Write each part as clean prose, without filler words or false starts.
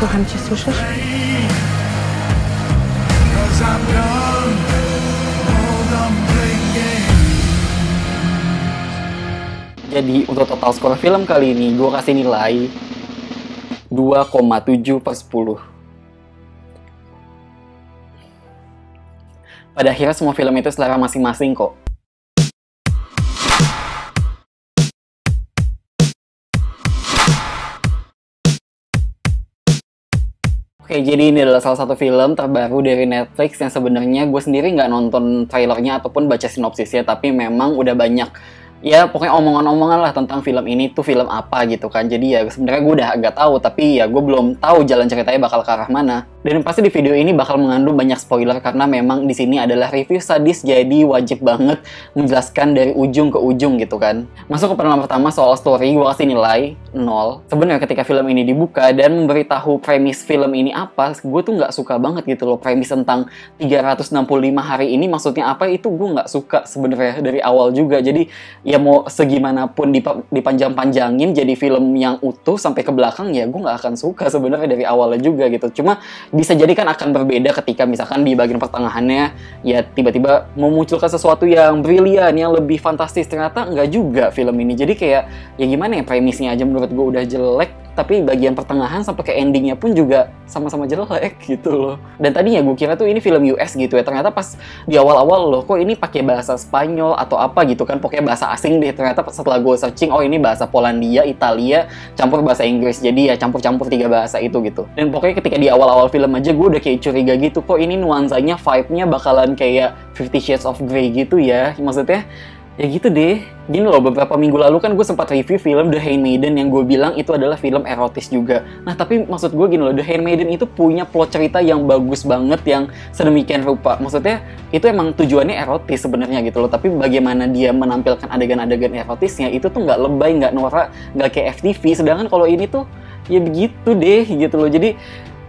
kocham cię, słyszysz? Jadi untuk total skor film kali ini gue kasih nilai 2,7/10. Pada akhirnya semua film itu selera masing-masing kok. Oke, jadi ini adalah salah satu film terbaru dari Netflix yang sebenarnya gue sendiri nggak nonton trailernya ataupun baca sinopsisnya, tapi memang udah banyak ya pokoknya omongan-omongan lah tentang film ini tuh film apa gitu kan. Jadi ya sebenarnya gue udah agak tahu, tapi ya gue belum tahu jalan ceritanya bakal ke arah mana. Dan pasti di video ini bakal mengandung banyak spoiler karena memang di sini adalah review sadis, jadi wajib banget menjelaskan dari ujung ke ujung gitu kan. Masuk ke penilaian pertama soal story, gue kasih nilai 0. Sebenarnya ketika film ini dibuka dan memberitahu premis film ini apa, gue tuh nggak suka banget gitu loh. Premis tentang 365 hari ini maksudnya apa, itu gue nggak suka sebenarnya dari awal juga. Jadi ya mau segimanapun dipanjang-panjangin jadi film yang utuh sampai ke belakang, ya gue nggak akan suka sebenarnya dari awalnya juga gitu. Cuma bisa jadi kan akan berbeda ketika misalkan di bagian pertengahannya ya tiba-tiba memunculkan sesuatu yang brilian, yang lebih fantastis. Ternyata nggak juga film ini. Jadi kayak ya gimana ya, premisnya aja menurut gue udah jelek, tapi bagian pertengahan sampai ke endingnya pun juga sama-sama jelek gitu loh. Dan tadinya gue kira tuh ini film US gitu ya, ternyata pas di awal-awal loh kok ini pakai bahasa Spanyol atau apa gitu kan, pokoknya bahasa asing deh. Ternyata setelah gue searching, oh ini bahasa Polandia, Italia, campur bahasa Inggris. Jadi ya campur-campur 3 bahasa itu gitu. Dan pokoknya ketika di awal-awal film aja gue udah kayak curiga gitu, kok ini nuansanya, vibe-nya bakalan kayak 50 Shades of Grey gitu ya. Maksudnya ya gitu deh. Gini loh, beberapa minggu lalu kan gue sempat review film The Handmaiden yang gue bilang itu adalah film erotis juga. Nah tapi maksud gue gini loh, The Handmaiden itu punya plot cerita yang bagus banget, yang sedemikian rupa. Maksudnya itu emang tujuannya erotis sebenarnya gitu loh. Tapi bagaimana dia menampilkan adegan-adegan erotisnya itu tuh nggak lebay, nggak norak, nggak kayak FTV. Sedangkan kalau ini tuh ya begitu deh gitu loh. Jadi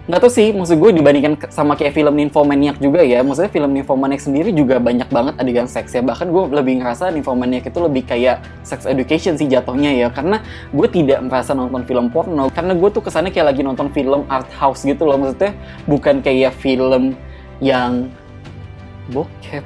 nggak tahu sih, maksud gue dibandingkan sama kayak film Nymphomaniac juga ya. Maksudnya film Nymphomaniac sendiri juga banyak banget adegan seksnya. Bahkan gue lebih ngerasa Nymphomaniac itu lebih kayak sex education sih jatuhnya ya. Karena gue tidak merasa nonton film porno. Karena gue tuh kesannya kayak lagi nonton film art house gitu loh. Maksudnya bukan kayak film yang bokep.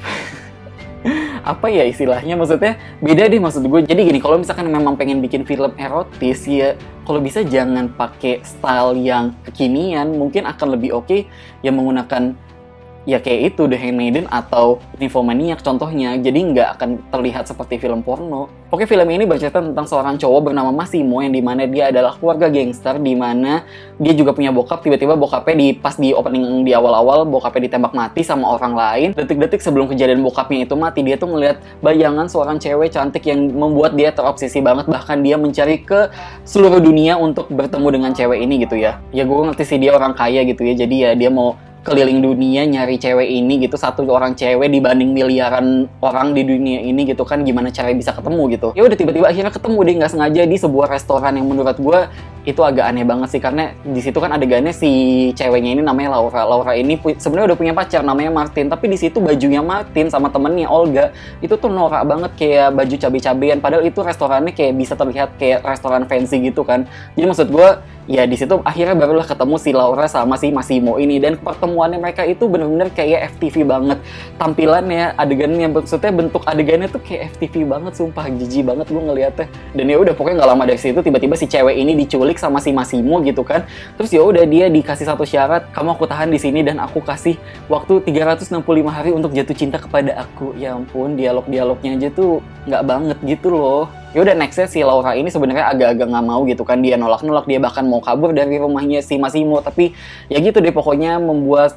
Apa ya istilahnya, maksudnya beda deh maksud gue. Jadi gini, kalau misalkan memang pengen bikin film erotis ya kalau bisa jangan pakai style yang kekinian, mungkin akan lebih oke ya menggunakan ya kayak itu The Handmaiden atau Nymphomaniac contohnya. Jadi nggak akan terlihat seperti film porno. Oke, film ini bercerita tentang seorang cowok bernama Massimo yang dimana dia adalah keluarga gangster, dimana dia juga punya bokap. Tiba-tiba bokapnya pas di opening di awal-awal bokapnya ditembak mati sama orang lain. Detik-detik sebelum kejadian bokapnya itu mati, dia tuh ngeliat bayangan seorang cewek cantik yang membuat dia terobsesi banget. Bahkan dia mencari ke seluruh dunia untuk bertemu dengan cewek ini gitu ya. Ya gue ngerti sih dia orang kaya gitu ya, jadi ya dia mau keliling dunia nyari cewek ini gitu, satu orang cewek dibanding miliaran orang di dunia ini gitu kan, gimana caranya bisa ketemu gitu. Ya udah tiba-tiba akhirnya ketemu deh nggak sengaja di sebuah restoran yang menurut gue itu agak aneh banget sih, karena di situ kan adegannya si ceweknya ini namanya Laura. Laura ini sebenarnya udah punya pacar namanya Martin, tapi di situ bajunya Martin sama temennya Olga itu tuh norak banget, kayak baju cabai-cabean, padahal itu restorannya kayak bisa terlihat kayak restoran fancy gitu kan. Jadi maksud gue ya di situ akhirnya barulah ketemu si Laura sama si Massimo ini, dan pertemuannya mereka itu bener-bener kayak FTV banget tampilannya, adegannya, maksudnya bentuk adegannya tuh kayak FTV banget, sumpah jijik banget gue ngeliatnya. Dan ya udah pokoknya nggak lama dari situ tiba-tiba si cewek ini diculik sama si Massimo gitu kan. Terus ya udah dia dikasih satu syarat, kamu aku tahan di sini dan aku kasih waktu 365 hari untuk jatuh cinta kepada aku. Ya ampun, dialog-dialognya aja tuh nggak banget gitu loh. Ya udah nextnya si Laura ini sebenarnya agak-agak nggak mau gitu kan, dia nolak-nolak, dia bahkan mau kabur dari rumahnya si Massimo, tapi ya gitu deh pokoknya membuat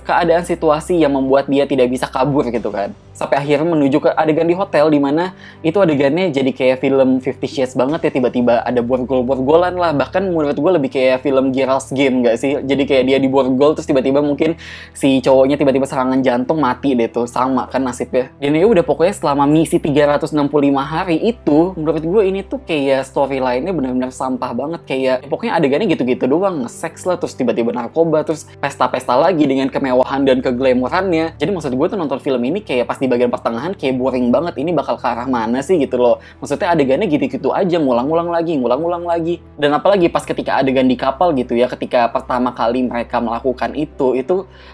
keadaan situasi yang membuat dia tidak bisa kabur gitu kan. Sampai akhirnya menuju ke adegan di hotel, dimana itu adegannya jadi kayak film 50 Shades banget ya, tiba-tiba ada borgol-borgolan lah, bahkan menurut gue lebih kayak film Geralt's Game gak sih? Jadi kayak dia di borgol terus tiba-tiba mungkin si cowoknya tiba-tiba serangan jantung mati deh tuh, sama kan nasibnya. Dan ya udah pokoknya selama misi 365 hari itu menurut gue ini tuh kayak storyline-nya benar-benar sampah banget, kayak pokoknya adegannya gitu-gitu doang, nge-sex lah, terus tiba-tiba narkoba, terus pesta-pesta lagi dengan kemewahan dan keglamorannya. Jadi maksud gue tuh nonton film ini kayak pas di bagian pertengahan kayak boring banget, ini bakal ke arah mana sih gitu loh. Maksudnya adegannya gitu-gitu aja, ngulang-ngulang lagi. Dan apalagi pas ketika adegan di kapal gitu ya, ketika pertama kali mereka melakukan itu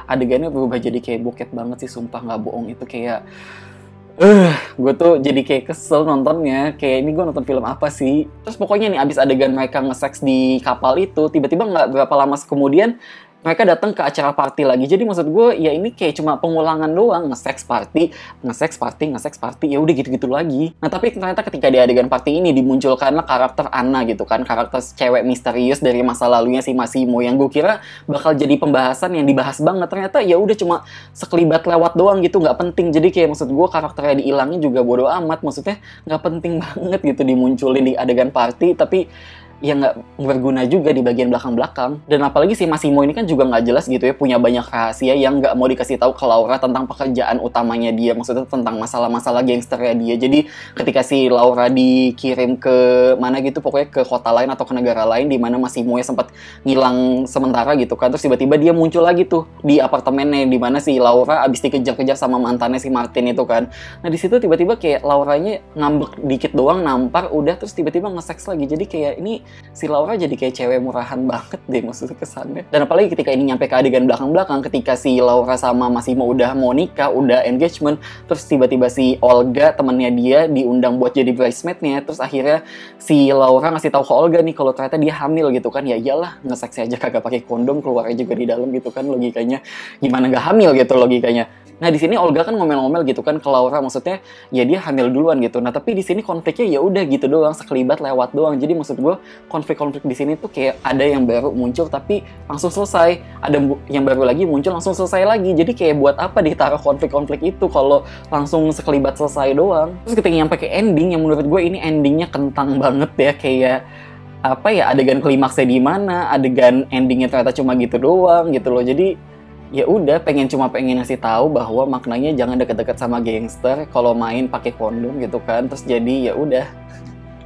adegannya berubah jadi kayak bokep banget sih, sumpah nggak bohong. Itu kayak gue tuh jadi kayak kesel nontonnya, kayak ini gue nonton film apa sih. Terus pokoknya nih abis adegan mereka nge-seks di kapal itu, tiba-tiba nggak berapa lama kemudian mereka datang ke acara party lagi. Jadi maksud gue ya ini kayak cuma pengulangan doang, nge-seks party, ya udah gitu-gitu lagi. Nah tapi ternyata ketika di adegan party ini dimunculkanlah karakter Anna gitu kan, karakter cewek misterius dari masa lalunya si Massimo, yang gue kira bakal jadi pembahasan yang dibahas banget. Ternyata ya udah cuma sekelibat lewat doang gitu, nggak penting. Jadi kayak maksud gue karakternya dihilangin juga bodo amat, maksudnya nggak penting banget gitu dimunculin di adegan party, tapi ya nggak berguna juga di bagian belakang-belakang. Dan apalagi si Massimo ini kan juga nggak jelas gitu ya, punya banyak rahasia yang nggak mau dikasih tahu ke Laura tentang pekerjaan utamanya dia, maksudnya tentang masalah-masalah gangsternya dia. Jadi ketika si Laura dikirim ke mana gitu, pokoknya ke kota lain atau ke negara lain di mana Massimo ya sempat ngilang sementara gitu kan, terus tiba-tiba dia muncul lagi tuh di apartemennya di mana si Laura abis dikejar-kejar sama mantannya si Martin itu kan. Nah di situ tiba-tiba kayak Lauranya ngambek dikit doang, nampar, udah, terus tiba-tiba nge-seks lagi. Jadi kayak ini si Laura jadi kayak cewek murahan banget deh maksudnya kesannya. Dan apalagi ketika ini nyampe ke adegan belakang-belakang, ketika si Laura sama Massimo udah mau nikah, udah engagement, terus tiba-tiba si Olga temannya dia diundang buat jadi bridesmaidnya, terus akhirnya si Laura ngasih tahu ke Olga nih kalau ternyata dia hamil gitu kan. Ya iyalah, nge-seks aja kagak pakai kondom, keluarnya juga di dalam gitu kan, logikanya gimana nggak hamil gitu logikanya. Nah di sini Olga kan ngomel-ngomel gitu kan ke Laura, maksudnya ya dia hamil duluan gitu. Nah tapi di sini konfliknya ya udah gitu doang, sekelibat lewat doang. Jadi maksud gue konflik-konflik di sini tuh kayak ada yang baru muncul tapi langsung selesai, ada yang baru lagi muncul langsung selesai lagi. Jadi kayak buat apa ditaruh konflik-konflik itu kalau langsung sekelibat selesai doang. Terus ketika nyampe ke ending, yang menurut gue ini endingnya kentang banget ya, kayak apa ya, adegan klimaksnya di mana, adegan endingnya ternyata cuma gitu doang gitu loh. Jadi ya udah, pengen ngasih tahu bahwa maknanya jangan deket-deket sama gangster kalau main pakai kondom gitu kan. Terus jadi ya udah,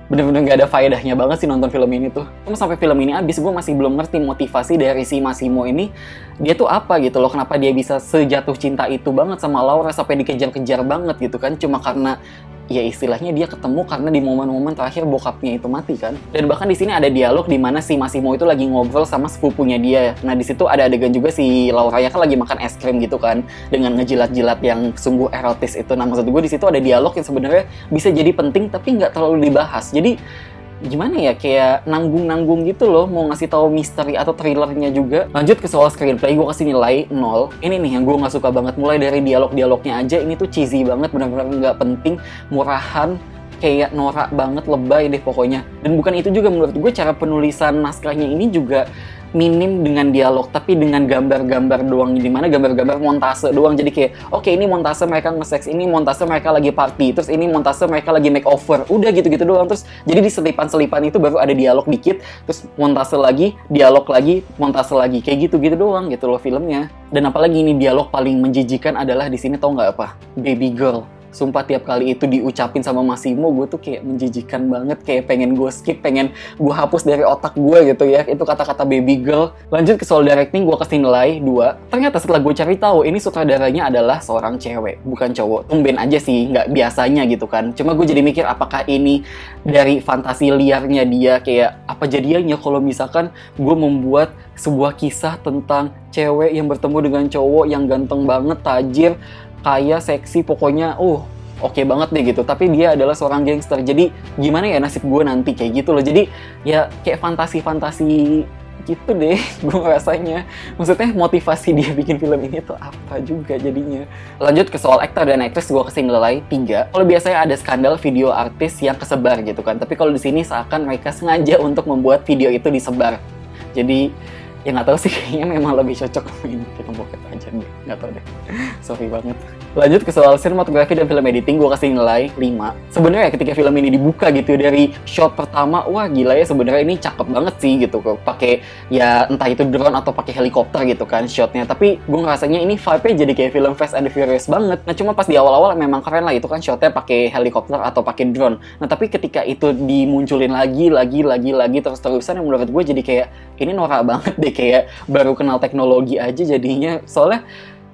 bener-bener gak ada faedahnya banget sih nonton film ini tuh. Cuma sampai film ini habis gue masih belum ngerti motivasi dari si Massimo ini, dia tuh apa gitu loh, kenapa dia bisa sejatuh cinta itu banget sama Laura sampai dikejar-kejar banget gitu kan, cuma karena ya istilahnya dia ketemu karena di momen-momen terakhir bokapnya itu mati kan. Dan bahkan di sini ada dialog di mana si Massimo itu lagi ngobrol sama sepupunya dia. Nah di situ ada adegan juga si Laura ya kan lagi makan es krim gitu kan, dengan ngejilat-jilat yang sungguh erotis itu. Nah maksud gue di situ ada dialog yang sebenarnya bisa jadi penting tapi nggak terlalu dibahas. Jadi gimana ya, kayak nanggung-nanggung gitu loh, mau ngasih tahu misteri atau thrillernya juga. Lanjut ke soal screenplay, gue kasih nilai 0. Ini nih yang gue nggak suka banget, mulai dari dialog-dialognya aja ini tuh cheesy banget, benar-benar nggak penting, murahan, kayak norak banget, lebay deh pokoknya. Dan bukan itu juga menurut gue, cara penulisan naskahnya ini juga minim dengan dialog, tapi dengan gambar-gambar doang, dimana gambar-gambar montase doang. Jadi kayak, oke, ini montase mereka nge-seks, ini montase mereka lagi party, terus ini montase mereka lagi makeover, udah gitu-gitu doang. Terus jadi di selipan-selipan itu baru ada dialog dikit, terus montase lagi, dialog lagi, montase lagi, kayak gitu-gitu doang gitu loh filmnya. Dan apalagi ini dialog paling menjijikan adalah di sini, tau nggak apa? Baby girl. Sumpah tiap kali itu diucapin sama Massimo, gue tuh kayak menjijikan banget, kayak pengen gue skip, pengen gue hapus dari otak gue gitu ya, itu kata-kata baby girl. Lanjut ke soal directing, gue kasih nilai 2. Ternyata setelah gue cari tahu, ini sutradaranya adalah seorang cewek, bukan cowok. Tumben aja sih, nggak biasanya gitu kan. Cuma gue jadi mikir, apakah ini dari fantasi liarnya dia, kayak apa jadinya kalau misalkan gue membuat sebuah kisah tentang cewek yang bertemu dengan cowok yang ganteng banget, tajir, kaya, seksi, pokoknya oke banget deh gitu. Tapi dia adalah seorang gangster. Jadi gimana ya nasib gue nanti kayak gitu loh. Jadi ya kayak fantasi-fantasi gitu deh gue rasanya. Maksudnya motivasi dia bikin film ini tuh apa juga jadinya. Lanjut ke soal aktor dan aktris, gue kasih nilai 3. Kalau biasanya ada skandal video artis yang kesebar gitu kan, tapi kalau di sini seakan mereka sengaja untuk membuat video itu disebar. Jadi ya nggak tahu sih, kayaknya memang lebih cocok main film bokep aja deh, nggak tahu deh. Sorry banget. Lanjut ke soal sinematografi dan film editing, gue kasih nilai 5. Sebenarnya ketika film ini dibuka gitu dari shot pertama, wah gila ya, sebenarnya ini cakep banget sih gitu, pakai ya entah itu drone atau pakai helikopter gitu kan shotnya. Tapi gue ngerasanya ini vibe-nya jadi kayak film Fast and Furious banget. Nah cuma pas di awal-awal memang keren lah itu kan shotnya pakai helikopter atau pakai drone. Nah tapi ketika itu dimunculin lagi terus-terusan, yang menurut gue jadi kayak ini norak banget deh, kayak baru kenal teknologi aja jadinya. Soalnya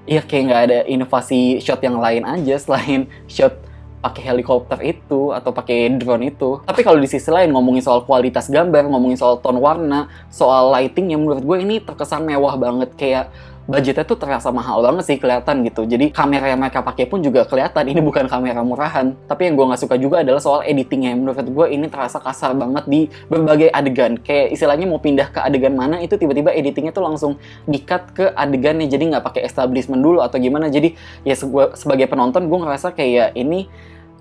Iya, kayak nggak ada inovasi shot yang lain aja selain shot pakai helikopter itu atau pakai drone itu. Tapi kalau di sisi lain ngomongin soal kualitas gambar, ngomongin soal tone warna, soal lighting yang menurut gue ini terkesan mewah banget, kayak budgetnya tuh terasa mahal banget sih kelihatan gitu. Jadi kamera yang mereka pakai pun juga kelihatan ini bukan kamera murahan. Tapi yang gue nggak suka juga adalah soal editingnya. Menurut gue ini terasa kasar banget di berbagai adegan. Kayak istilahnya mau pindah ke adegan mana itu tiba-tiba editingnya tuh langsung di-cut ke adegannya. Jadi nggak pakai establishment dulu atau gimana. Jadi ya sebagai penonton gue ngerasa kayak ini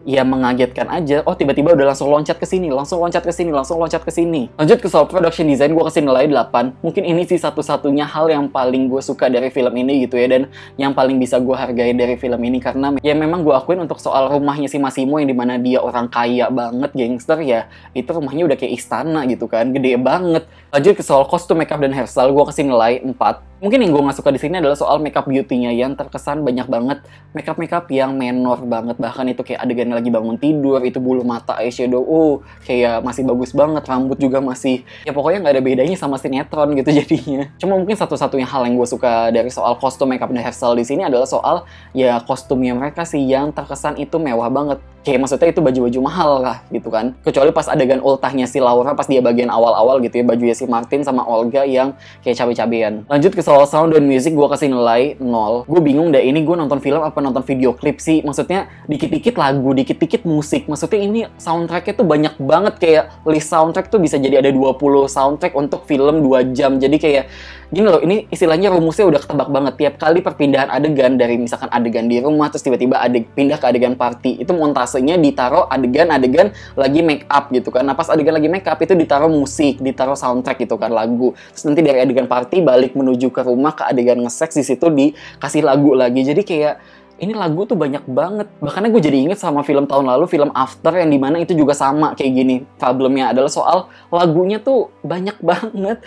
ya mengagetkan aja. Oh, tiba-tiba udah langsung loncat ke sini, langsung loncat ke sini, langsung loncat ke sini. Lanjut ke soal production design, gue kasih nilai 8. Mungkin ini sih satu-satunya hal yang paling gue suka dari film ini gitu ya, dan yang paling bisa gue hargai dari film ini karena ya memang gue akuin untuk soal rumahnya si Massimo yang dimana dia orang kaya banget, gangster ya, itu rumahnya udah kayak istana gitu kan, gede banget. Lanjut ke soal kostum, makeup, dan hairstyle, gue kasih nilai 4. Mungkin yang gue nggak suka di sini adalah soal makeup beauty-nya yang terkesan banyak banget makeup yang menor banget, bahkan itu kayak adegan lagi bangun tidur, itu bulu mata, eyeshadow, kayak masih bagus banget, rambut juga masih, ya pokoknya nggak ada bedanya sama sinetron gitu jadinya. Cuma mungkin satu-satunya hal yang gue suka dari soal kostum, makeup, dan hairstyle di sini adalah soal ya kostumnya mereka sih yang terkesan itu mewah banget. Kayak maksudnya itu baju-baju mahal lah gitu kan. Kecuali pas adegan ultahnya si Laura pas dia bagian awal-awal gitu ya, bajunya si Martin sama Olga yang kayak cabe-cabean. Lanjut ke soal sound dan music, gue kasih nilai 0. Gue bingung deh, ini gue nonton film apa nonton video klip sih. Maksudnya dikit-dikit lagu, dikit-dikit musik. Maksudnya ini soundtracknya tuh banyak banget, kayak list soundtrack tuh bisa jadi ada 20 soundtrack untuk film 2 jam. Jadi kayak gini loh, ini istilahnya rumusnya udah ketebak banget. Tiap kali perpindahan adegan dari misalkan adegan di rumah terus tiba-tiba pindah ke adegan party, itu montasenya ditaruh adegan-adegan lagi make up gitu kan. Nah pas adegan lagi make up itu ditaruh musik, ditaruh soundtrack gitu kan, lagu. Terus nanti dari adegan party balik menuju ke rumah ke adegan nge-sex, di situ dikasih lagu lagi. Jadi kayak ini lagu tuh banyak banget. Bahkan gue jadi inget sama film tahun lalu, film After, yang dimana itu juga sama kayak gini. Problemnya adalah soal lagunya tuh banyak banget.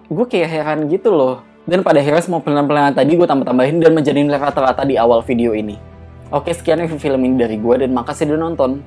Gue kayak heran gitu loh. Dan pada akhirnya semua pilihan-pilihan tadi gue tambah-tambahin dan menjadi nilai rata-rata di awal video ini. Oke, sekian review film ini dari gue dan makasih udah nonton.